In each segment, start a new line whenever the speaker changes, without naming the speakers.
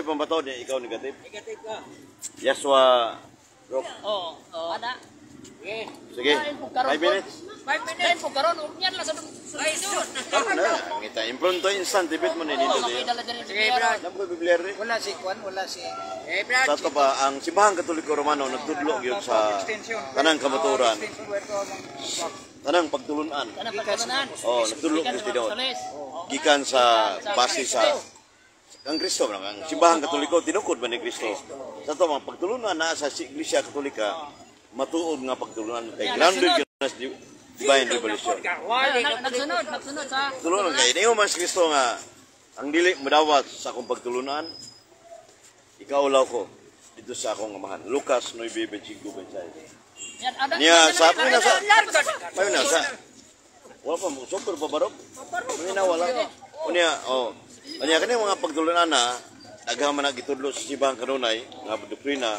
pambato niya, ikaw negative.
Negative ka.
Yaswa Rock.
Oh, ada.
Sige, 5 minutes.
5 minutes po karon unyan lang sa
Ano na, ngita impronto instant debit mo ni dito diyo.
Sige, Brad.
Namo bibler ni.
Wala si Kwan, wala si... Brad.
Sa to pa ang Simbahan Katoliko Romano nagtudlo gyud sa tanang kamaturan, tanang pagtulunan. Oh, nagtudlo gyud tinuod. Gikan sa base sa ang Kristo ang Simbahan Katoliko tinukod man ni Kristo. Sa to mga pagtulunan na sa Iglesia Katolika matuod nga pagtulunan kay grounded gyud sa Divine Revelation.
Nagsunod sa
Tulunan kay niyo mas Kristo nga ang dili madawat sa akong pagtulunan. Ikaw law ko dito sa akong amahan. Lucas 9:25. Niya sa akin na sa may nasa. Wala pa mo super pabarok. May nawala. Unya Unya kani mga pagtulunan na daghan man nagitudlo sa Simbahan kanunay nga doktrina.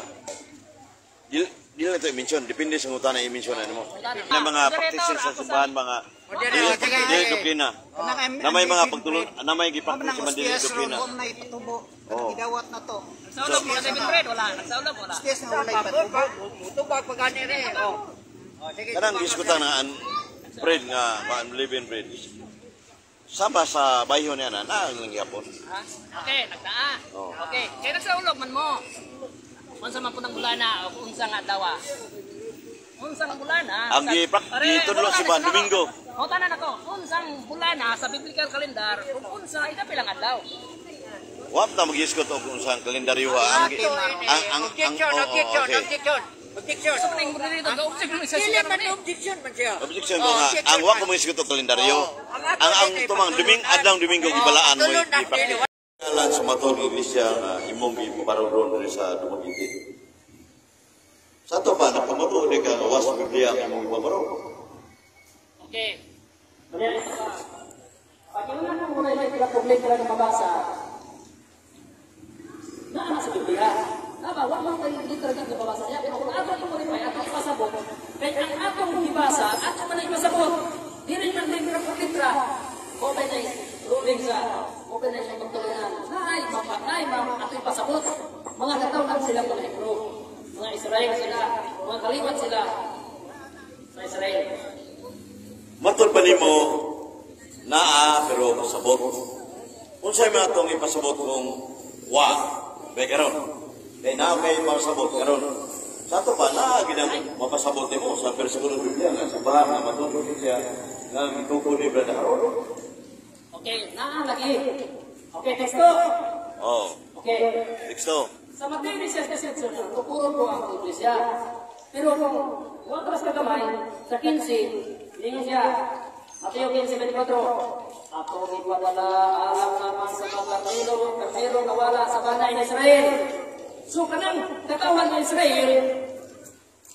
Dili ito i-mention, depende sa ngutana i-mention mo. Na mga practices sa simbahan, mga dili doktrina. Na may mga pagtulong, na may gipraktis sa dili doktrina.
Oh. Gidawat na to.
Nagsaulog mo sa bread wala, nagsaulog wala.
Stes na ulay patubo.
Tubag pagani re.
Kanang diskutan nga bread nga, living bread. Sama sa bayho niya na ang gyapon.
Okay, nagtaa. Okay, kay nagsaulog man mo. Unsa man punang bulana o unsa nga dawa? Unsang bulana?
Ang gitudlo si Ban Domingo.
O tanan ako, unsang bulana sa biblical calendar ug unsa ida pilang adlaw?
Wa ta mag-iskot og unsang kalendaryo ang
Objection. Sa ning dito ga objection sa siya man
Objection man siya.
Objection ko nga ang wa ko mag-iskot og kalendaryo. Ang tumang Domingo gibalaan mo ipakita. Alang sa matong iglesia na imong gipaparon diri sa Dumaguete. Sa to ba napamato di ka ngawas sa Biblia ang imong gipaparon?
Okay. Pagkailangan mo muna yung pila-public na mabasa. Naan sa Biblia. Tama, wag mo tayo literal na mabasa niya. Pero kung ato itong malipay, ato pasabot, kaya ang atong ibasa, ato man ay pasabot. Di rin man may litra. Okay na yung ruling sa okay na yung pagtulunan. Naay, ato yung pasabot. Mga katawag sila mga Hebrew. Mga Israel sila. Mga kaliwat sila. Sa Israel.
Matod pa nimo naa pero pasabot. Unsay man atong ipasabot kung wa bay karon. Kay naa kay pasabot karon. Sa to pa naa ginang mapasabot nimo sa bersikulo Biblia nga sa bahang nga matulog siya nga gituko ni Brother Harold.
Okay, naa lagi. Okay, texto.
Oh.
Okay.
Texto.
Sa Mateo 16:18, tuturo ko ang iglesia. Pero kung watras ka kamay, sa 15, hindi siya. Mateo 15:24, ako ipawala alam naman sa mga karnero na wala sa banay ng Israel. So kanang katawan ng Israel,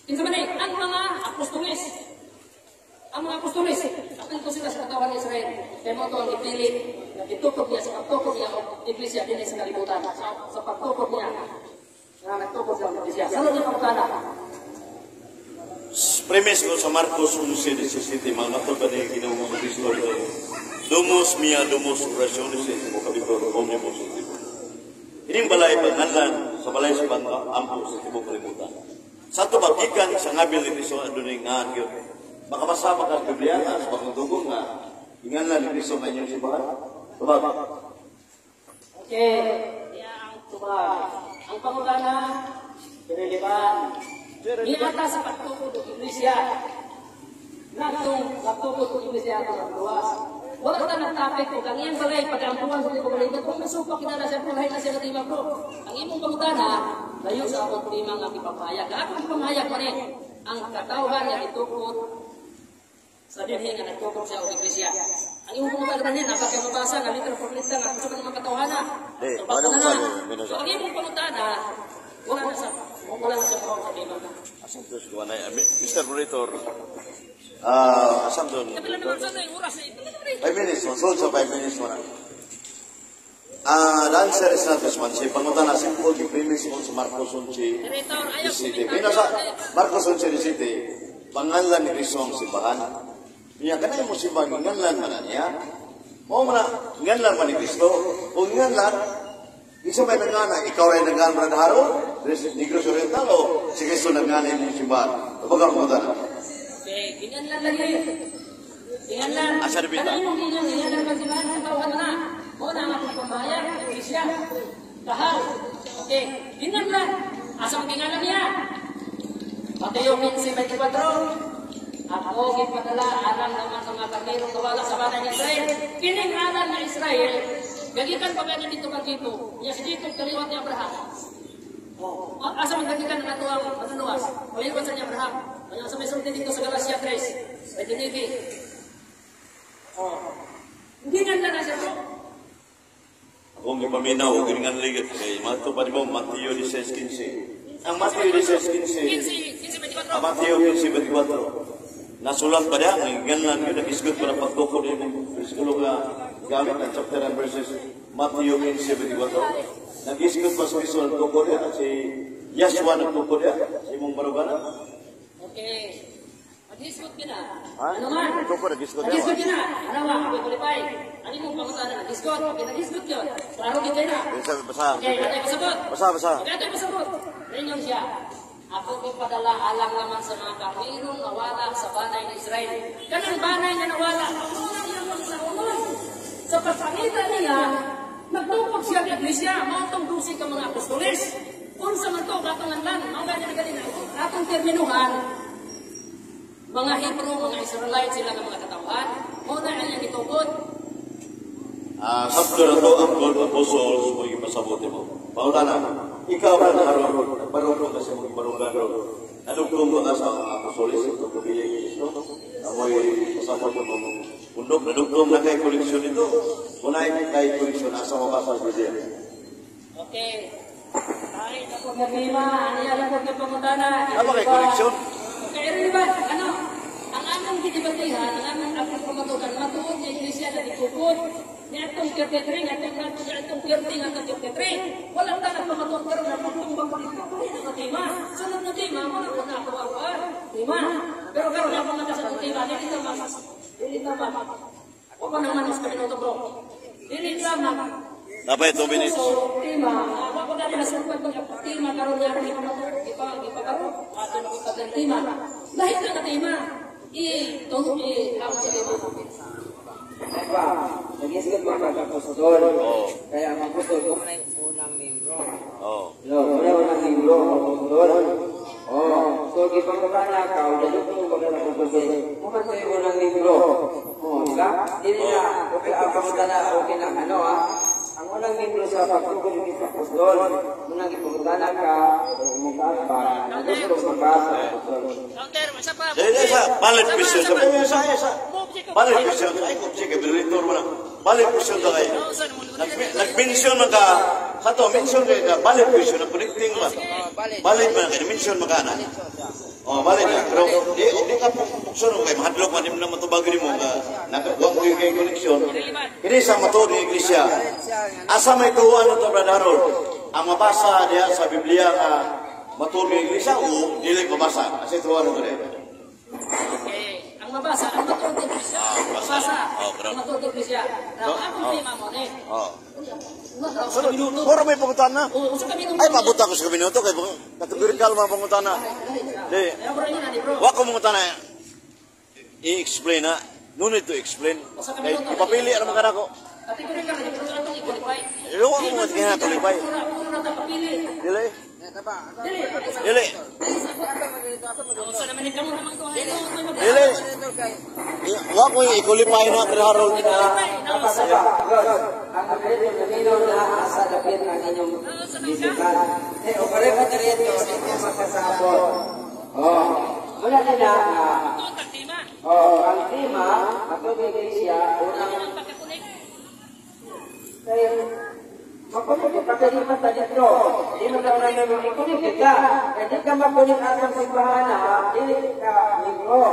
kinsa man ang mga apostoles. Ang mga apostoles, atin ko sila sa katawan ng Israel. Kaya mo ito ang ipilit, nagtutok niya sa pagtutok niya ang iglesia din sa kalibutan. Sa pagtutok niya, na nagtutok siya ang iglesia. Saan niya pagkana?
Premise ko sa Marcos 11:17, mga natol ba niya ginawa mo Kristo ito? Domos mia, domos orationes, mo kapitol, omnibus, ining balay pangalan sa balay sa ampo sa tibok kalibutan. Sa ito bagikan sa ngabil ni Kristo aduning nga yun. Makapasama ka sa Biblia na sa pagtutugong nga ingalan ni Kristo na inyong simbahan. Tubag.
Okay. Yang tubag. Ang pangutana, irrelevant. Niata sa pagtukod ng iglesia. Nagtukod ng iglesia ang luwas. Wala ka ng topic kung ang iyong balay pag-ampuan sa iyong balay. Kung masupak kinala siya, kung lahat na siya natima ko. Ang imong pangutana, layo sa akong timang ang ipapahayag. Akong ipamahayag pa rin ang katawhan na itukod sa dinhi nga nagtukod sa iglesia. Ang imong pangutana rin, napakimabasa, na liter for liter, ang gusto ka ng mga katawhana. Ang imong pangutana, wala na sa pahong sa timang.
Asantos, Mr. Monitor, asantos.
Kapila naman sa yung oras eh.
5 minutes, masunod sa 5 minutes mo na. The answer is not this one. Si pangutan na simple, the premise mo sa Marcos 11:17. Kaya sa Marcos 11:17, pangalan ni Kristo ang simbahan. Niya, kanay mo simbahan, nganlan man niya. Mo man na, nganlan man ni Kristo. O nganlan, Isa may nangana, ikaw ay nangana Brad Harold, Negros Oriental o si Cristo nangana yung simbahan. Kapag ang mga
Okay, ganyan lang lagi. Ganyan lang.
Asa na bita?
Ganyan lang magsimbahan sa tawad na. Muna ang ating pambayag, ang Iglesia. Kahal. Okay, ganyan lang. Asa ang gingalan niya? Mateo 15:24. Ako gipadala alam naman sa mga karnerong gawala sa bahay ng Israel. Kining alam ng Israel, gagikan pa ganyan dito dito. Iya si dito kaliwat ni Abraham. Asa man gagikan na nato ang manunuwas. Kaliwat sa ni Abraham. Kaya sa may sulti dito sa Galacia 3. Ay dinigi. Hindi na siya to.
Kung ipaminaw, giningan ligat kay Mato pa mo, Mateo 16:15. Ang Mateo 16:15.
15:24.
Ang Mateo 15:24. Nasulat pa niya, may ganlan yun, nag-isgot pa ng pagtukod yung versikulo nga gamit ng chapter and verses Matthew 15:24. Nag-isgot pa sa Kristo ng tukod yan, si Yashua nagtukod yan, sa imong baruganan.
Okay. Nag-isgot ka na.
Ha?
Ano man?
Tukod, nag-isgot yan.
Nag-isgot ka na. Ano ba? Ako'y kulipay. Ano mong pangutan na nag-isgot? Okay, nag-isgot yun. Klaro kita na.
Basa.
Okay, natin pasabot.
Basa.
Okay, natin pasabot. Rinyon siya. Ako ipadala alang naman sa mga kamirong nawala sa banay ng Israel. Kanang banay na nawala, una niya sa unod. Sa pagpangitan niya, nagtupag siya ng Iglesia, mautong dusig ka mga apostoles. Kung sa man to, katong anlan, mga ganyan na, katong terminuhan, mga Hebrew, mga Israelite, sila ng mga katauhan, muna na niya itupod.
Sabdo na to ang God Apostles mo yung pasabuti mo. Pautana, ikaw na naharong, nagbarong kasi mo yung barungan ro. Nadugtong ko na sa Apostoles, ito pagpili ng Kristo. Amoy pasabot mo mong bundok, nadugtong na kay koleksyon ito. Unay kay koleksyon, asa mabasa sa Biblia.
Okay. Kahit ako nagima, aniya lang ko pangutana.
Apa kay koleksyon?
Okay, rin ba? Ano? Ang among gidibatihan, ang among akong pamatukan, matuod sa Iglesia na itupod. Ni atong 33, atong 30, atong 33. Walang tanang pamatukan karon na pagtumbang pa dito. Ito na tema. Sunod na tema, wala ko na ako ang tema. Pero karon ako nga sa tema, dili tamas. Ako pa naman sa minuto bro. Dili tamas.
Dapat 2 minutes.
Tema, ako na rin nasumpat ng tema karon niya rin ipagaro. Ato na kita ng tema. Dahil na tema. Ito, ako sa tema.
Diba? Nag-isgot mo pagkapostol. Kaya ang apostol ko na yung unang membro. Kaya unang membro, apostol. So, ipagkakana ka, udalok mo baga na apostol. Mukhang ito yung unang membro. Diba? Hindi na, okay, ang pamunta na, okay na, ano ang unang membro sa pagtugol yung apostol. Unang ipagkakana ka, mukhaan pa, gusto magkasa, apostol.
Counter, masa pa.
Dili sa balik question sa balik question ay kung sige beritor mo na balik question ta kay nag-mention man ka kato mention kay ka balik question na connecting ba balik man kay mention magana balik na pero di ka pukson kay mahadlok man imong matubag nimo nga nagawang kay connection kini sa matuod ng iglesia asa may tuwan to Brad Harold ang mabasa diha sa Biblia nga matuod ng iglesia o dili mabasa kasi tuwan ko rin.
Okay, ang mabasa, ang matuod ng Iglesia. Mabasa, ang matuod ng Iglesia. Akong tema mo,
Puro may pangutan na.
Sa kami
Ay, pabuta ko sa minuto kay kategorikal mga pangutan na. Di, wako pangutan na. I-explain na. No need to explain. Kay ipapili ang mga kanako.
Kategorikal na, pero atong i-qualify.
Ilo ako mga tingin na qualify.
Puro na tapapili.
Dili.
Dili. Sa naman ikaw mo naman ko.
Dili. Wako i-qualify na Brad Harold na.
Ang kapatid na nilo na sa lapit ng inyong bisikan. O pala ka na rin yun, hindi makasabot. Wala nila ang tema, ako ng Iglesia, unang kaya makunik ka kalimat na dito. Hindi mo daw na naman ikunik ka. Hindi ka makunik asang simbahan na, hindi ka mingro.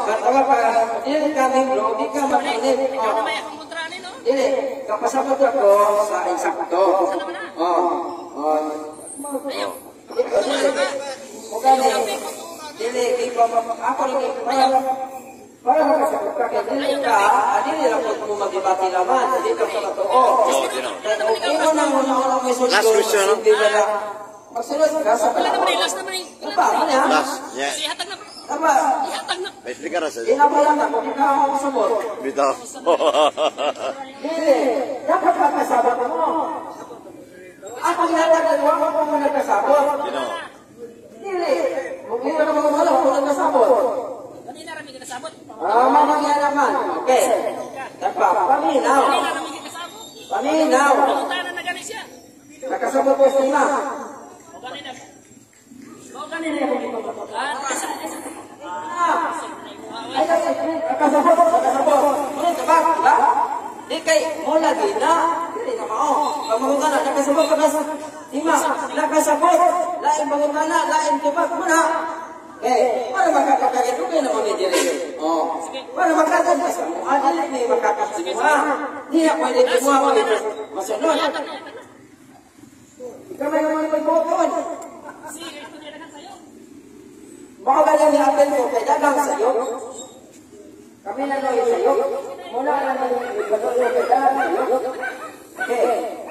Katawa ka, hindi ka mingro, hindi ka makunik. Dili, kapasabot ako sa insakto. Dili, ako rin, para makasabot ka kay dili ka, dili lang po mo mag-ibati naman, dili ka sa totoo. Kung ino nang
Last question, no?
Hindi na lang. Magsunod ka sa
Wala naman eh,
panahon.
last naman eh.
Apa, ano yan?
Last. Yeah.
Kasi hatag na.
Apa,
Hatag na.
May explica ra sa
inabulan ako, ikaw ako sabot.
bitaw.
Hindi, dapat magkasabot mo. Ako ginatagad mo kung mo nagkasabot.
Sino?
Hindi, kung hindi na mga wala kung nagkasabot.
Kanina rami ka nasabot.
Mamagyan naman. Okay. Dapat, paminaw.
Kanina rami ka nasabot.
Paminaw.
Pangutanan na gani siya.
Nakasabot ko sa ina.
O kanina. O kanina yung pagpapagan.
Ay, nakasabot. Muna tabak, diba? Di kay, mo lagi na. Hindi na mao. Pamagutan na, nakasabot. Nakasabot. Lain bangutan na, lain tubak muna. Eh, para makakakagin ko kayo naman ni Jerry. Oh, para makakagin sa mo. Adil, hindi makakagin mo. Hindi na pwede kumuha mo ito. Masunod. Ikaw may naman magbubuon.
Sige, ito nilagan sa'yo.
Baka ba lang i-appel ko kay dagang sa'yo? Kami na noy sa'yo. Mula na nang ibagay kay dagang sa'yo. Okay.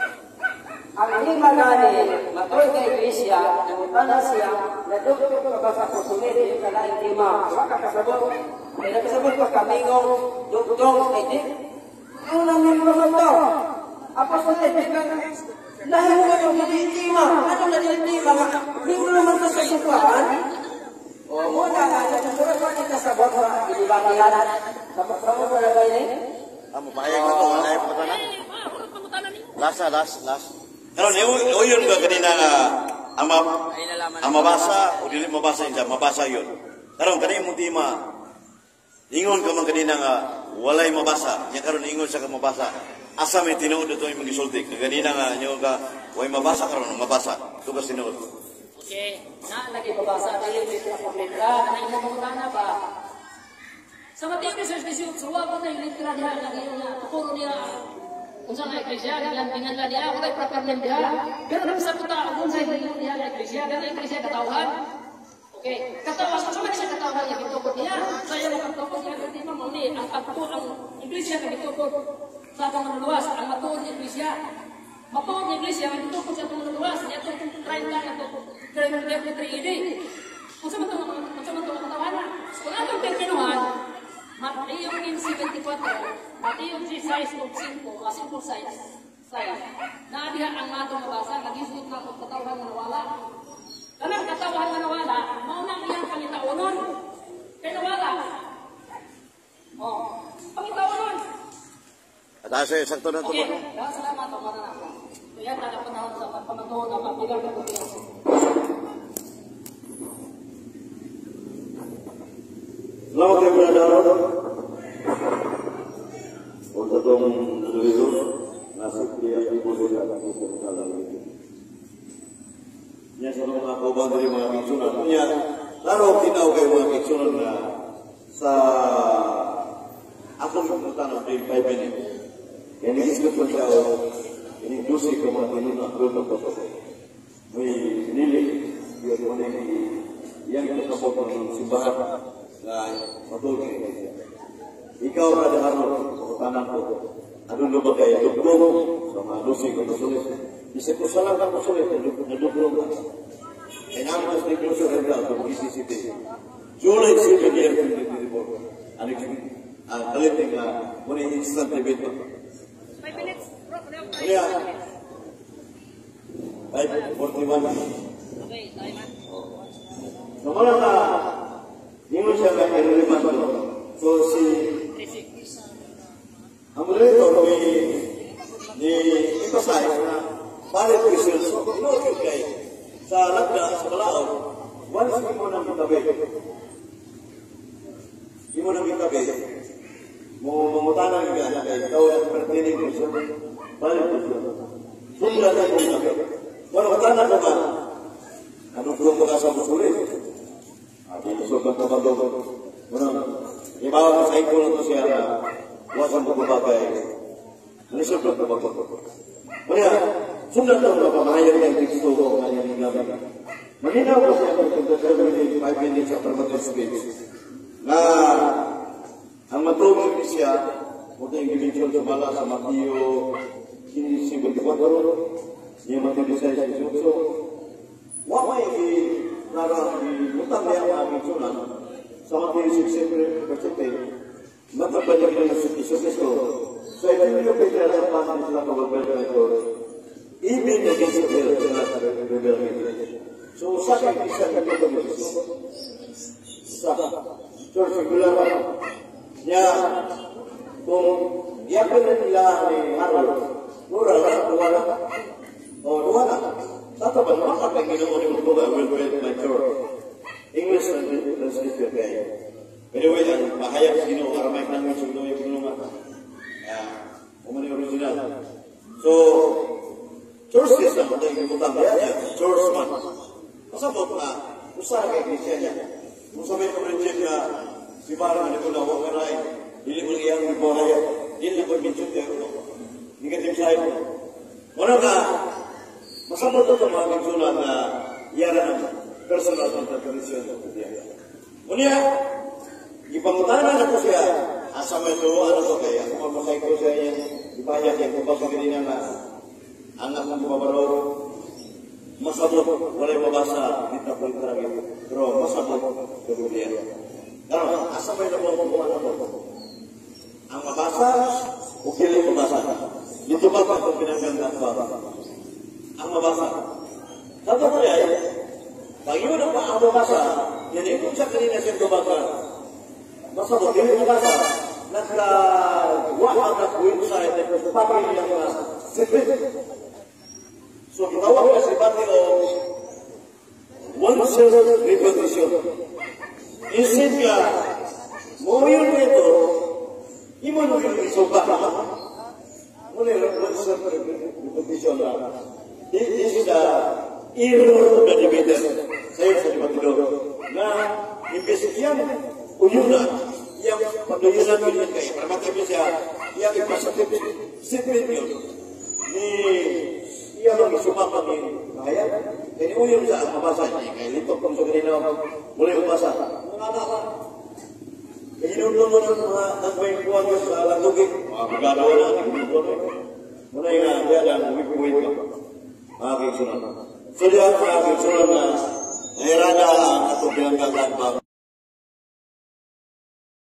Ang lima gani, matoy kay Iglesia, nangutana siya, nadugtog ka ba sa kusunit, yung kalaing lima, waka kasabot. Kaya nakasabot ka kamingong, dugtog, kay di. Yung namin naman to. Apa sulit, lahi mo na yung nalilima. Ano nalilima? Hindi mo naman to sa sukuhan. O muna nga, nagsusulat mo nito sa bota, ilibangihan. Sama mo na kayo eh?
Amo pahayag na to, wala yung pangutanan.
Hulog pangutanan niyo.
Last. Karon yun ba kanina nga ang mabasa o dili mabasa inja, mabasa yun. Karon kanina mo tima ingon ka man kanina nga walay mabasa, nya karon ingon sa ka mabasa. Asa may tinuod ito yung magisulti. Kanina nga nyo ka way mabasa karon mabasa. Tugas tinuod.
Okay, na lagi babasa tayo dito sa letra, ano yung pangutanan ba? Sa Mateo 18, suwag na yung letra diha ngayon na puro niya kung saan ang Iglesia, nilantingan lang niya, wala yung problem diha. Pero sa puta, kung saan yung niya ang Iglesia, gano'n yung Iglesia katauhan. Okay, katauhan, sa mga siya katauhan yung gitukod niya. Saya mo katukod niya, hindi mo muli, ang Iglesia na gitukod sa atong manuluwas, ang matuod ng Iglesia. Matuod ng Iglesia, ang gitukod sa atong manuluwas, niya itong 30 na ito, 33 AD. Kung saan matong katauhan na. Kung atong terminuhan, Mateo 15:24, Mateo 16:5, simple size. Na diha ang matong mabasa, nag-isut na kung katauhan na nawala. Kanang katauhan na nawala, maunang iyang pangitaunon. Kaya nawala. Pangitaunon.
At asa yung sakto na ito.
Okay, salamat ako na ako. Kaya tayo panahon sa pagpamatuon na mabigal ka po.
Selamat kayo berada. Untuk dulu nasib dia ibu dia akan berjalan lagi. Nya sama ako bang dari mga piksunan. Nya laro tinaw kay mga piksunan na sa akong pagpunta ng 5 minutes. Yan isip ko siya ini dosi ko mga tinuna doon ko. May nili dia ko ni yang kasabot ng simbahan na matulog. Ikaw na daharon sa tanang ko. Adun ba kay dugtong sa mga dosi ko sulit. Isa ko salang ka sulit na dugtong ka. Kaya namin mas nagluso rin ka sa PCCT. July 7 year 2024. Ang kaliting muna instant event ko.
5 minutes, bro.
Kaya 5:41.
Okay, tayo man.
So mula ka, hindi mo siya kaya-relevant ko. So si ang moderator ni emphasize na palit Christians, inokit kay sa lagda, sa Balaod, once mo nang itabi, mengutarakan juga kay ikaw ang pertinig ko sa palit Christians. Sunda na kong itabi. Kung katana ko ba, anong tulong ko ka sa musulit? At isusultan ko ba doon? Ibawa ko sa ito lang ito siya na wasan ko ba kay isusultan ko ba ko? Kaya, sundan ko ba pamahayag ng Kristo ko ang kanyang gabi. Maninaw ko siya kung pagkakarami 5 minutes after matong speech na ang matulog siya, kung yung dimension sa mala sa Mateo 15:24, Yung mga Bisaya so wala di narang di utang yang aming sunan sa mga siyempre matapad na iso so ito yung pinagpapan sila kawagbel ito even against the rebellion so sa isa ka ito sa church regular niya kung yakin nila ni Harold mura lang wala tatapad naman kapag ginawa yung mga will build my church English translation kaya anyway lang mahayag sa ginawa para may tanong sa ginawa yung pinungan umani original so church system ito yung ibutang kaya church man masabot na usaha kay Christian niya kung sabihin ko rin siya si Barang na ito na huwag maray hindi mo iyang iboraya hindi na pag-minsun kaya negative side wala ka masabot ito mga kagsunan na iyaran ng personal contribution unya ipangutanan ako siya asa may turuan ako kaya kung mapasay ko siya yung ipahayag yung kapag ganyan na anak ng babaro masabot wala yung mabasa dito po yung tarangin pero masabot kemudian pero asa may nabubuan ako ang mabasa o kili mabasa dito ba kung pinaganda pa ang mabasa dapat ko yan pag yun ang mabasa yan ikot sa kanina siyang gabata masabot kili mabasa nagkawa ang website na papay niya mga secret so kitawag ka si Pati o one self-repetition instead ka mo yun ito iman mo yun isoba muna yung one self-repetition this is the error na debated sa'yo sa dibatido na imbestiyan uyunan yang pagduyunan yun kayo permatibyo siya yang ipasipit yun ni iya lang isumapan ni kaya jadi uyun sa mabasa niya kaya litok kung sa kanina mulai mabasa mga anak kaya hinulong mo ng mga nagbayang buwan ko sa lagugin mga magagawa na muna yung nga lang wipwit ka mga kiksunan so diyan mga kiksunan na nahirada ang atong pinanggagan